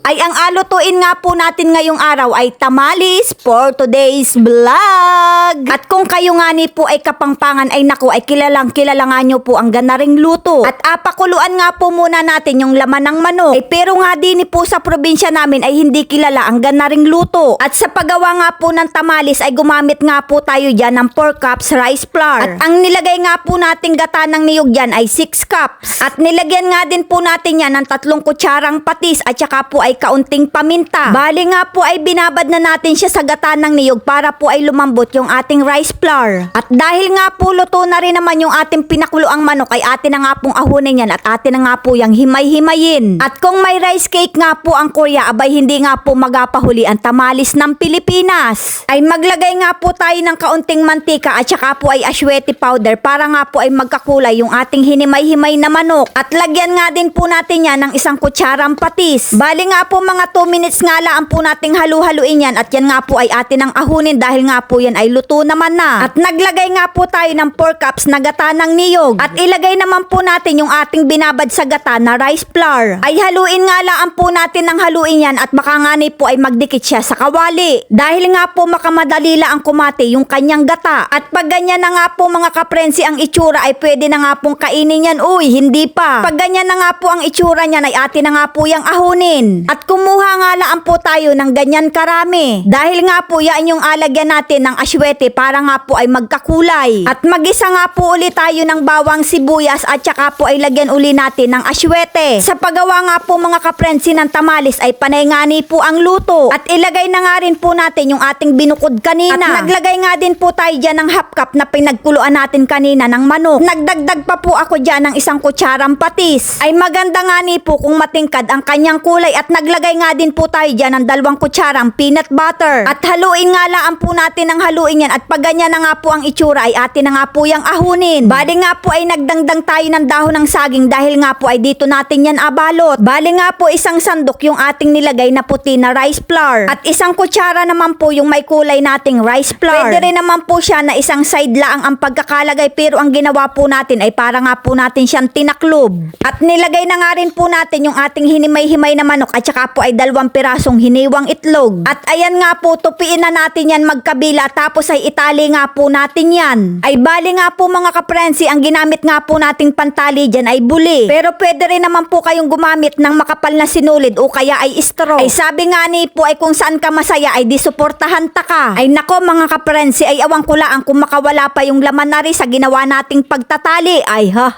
ay ang alutuin nga po natin ngayong araw ay tamales for today's vlog. At kung kayo nga ni po ay kapangpangan ay naku ay kilalang kilala nga nyo po ang ganaring luto. At apakuluan nga po muna natin yung laman ng manok. Pero nga din po sa probinsya namin ay hindi kilala ang ganaring luto. At sa paggawa nga po ng tamales ay gumamit nga po tayo dyan ng 4 cups rice flour. At ang nilagay nga po nating gata ng niyog dyan ay 6 cups. At nilagyan nga din po natin yan ng 3 kutsarang patis at saka po ay kaunting paminta. Bali nga po ay binabad na natin siya sa gata ng niyog para po ay lumambot yung ating rice flour. At dahil nga po luto na rin naman yung ating pinakuloang manok ay atin na nga pong ahunin yan at atin na nga po yung himay-himayin. At kung may rice cake nga po ang Korea, abay hindi nga po magapahuli ang tamales ng Pilipinas. Ay maglagay nga po tayo ng kaunting mantika at saka po ay aswete powder para nga po ay magkakulay yung ating hinimay-himay na manok. At lagyan nga din po natin yan ng 1 kutsarang patis. Bali nga po mga 2 minutes nga lang po nating halu-haluin yan at yan nga po ay atin ang ahunin dahil nga po yan ay luto naman na. At naglagay nga po tayo ng 4 cups na gata ng niyog. At ilagay naman po natin yung ating binabad sa gata na rice flour. Ay haluin nga lang po natin ng haluin yan at baka nga ni po ay magdikit siya sa kawali. Dahil nga po makamadali lang ang kumati yung kanyang gata. At pag ganyan na nga po mga kaprensi ang itsura ay pwede na nga pong kainin yan. Uy, hindi pa. Pag ganyan na nga po ang itsura niyan ay atin na nga po yung ahunin. At kumuha nga lang po tayo ng ganyan karami. Dahil nga po yan yung alagyan natin ng aswete para nga po ay magkakulay. At magisa nga po ulit tayo ng bawang sibuyas at saka po ay lagyan uli natin ng aswete. Sa paggawa nga po mga kaprensi ng tamales ay panay nga ni po ang luto. At ilagay na nga rin po natin yung ating binukod kanina. At naglagay nga din po tayo dyan ng half cup na pinagkuluan natin kanina ng manok. Nagdagdag pa po ako dyan ng 1 kutsarang patis. Ay maganda nga ni po kung matingkad ang kanyang kulay at naglagay nga din po tayo dyan ng 2 kutsarang peanut butter. At haluin nga lang po natin ng haluin yan at pag ganyan na nga po ang itsura ay atin na nga po yung ahunin. Bali nga po ay nagdangdang tayo ng dahon ng saging dahil nga po ay dito natin yan abalot. Bali nga po 1 sandok yung ating nilagay na puti na rice flour. At 1 kutsara naman po yung may kulay nating rice flour. Pwede rin naman po siya na 1 side lang ang pagkakalagay pero ang ginawa po natin ay para nga po natin siyang tinaklob. At nilagay na nga rin po natin yung ating hinimay-himay na manok at saka po ay 2 pirasong hiniwang itlog. At ayan nga po, tupiin na natin yan magkabila tapos ay itali nga po natin yan. Ay bali nga po mga kaprensi, ang ginamit nga po nating pantali dyan ay buli. Pero pwede rin naman po kayong gumamit ng makapal na sinulid o kaya ay straw. Ay sabi nga ni po ay kung saan ka masaya ay disuportahan ta ka. Ay nako mga kaprensi, ay awang kulaan kung makawala pa yung laman na rin sa ginawa nating pagtatali. Ay ha.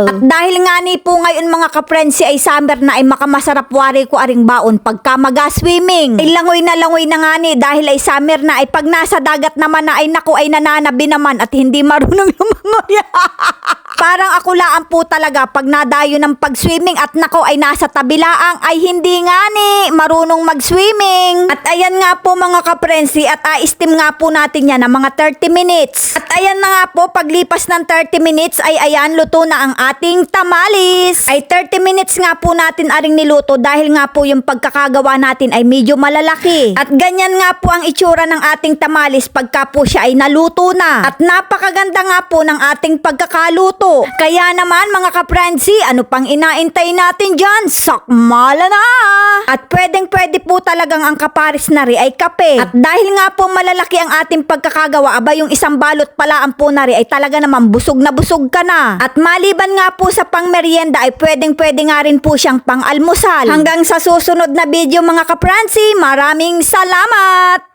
At dahil nga ni po ngayon mga kaprensi ay summer na ay makamasarap wari ko aring baon pagka maga-swimming. Ay langoy na nga ni dahil ay summer na ay pag nasa dagat naman na ay naku ay nananabi naman at hindi marunong lumangoy. Parang ako laan po talaga pag nadayo ng pag-swimming at nako ay nasa tabilaang ay hindi nga ni marunong mag-swimming. At ayan nga po mga kaprensi at i-steam nga po natin yan ng mga 30 minutes. At ayan na nga po paglipas ng 30 minutes ay ayan luto na ang ating tamales. Ay 30 minutes nga po natin aring niluto dahil nga po yung pagkakagawa natin ay medyo malalaki. At ganyan nga po ang itsura ng ating tamales pagka po siya ay naluto na. At napakaganda nga po ng ating pagkakaluto. Kaya naman mga kaprensi, ano pang inaintay natin dyan? Sakmala na! At pwedeng pwede po talagang ang kaparis na rin ay kape. At dahil nga po malalaki ang ating pagkakagawa, aba yung 1 balot pala ang punari ay talaga naman busog na busog ka na. At maliban nga po sa pang merienda ay pwedeng pwede nga rin po siyang pang almusal. Hanggang sa susunod na video mga kaprensi, maraming salamat!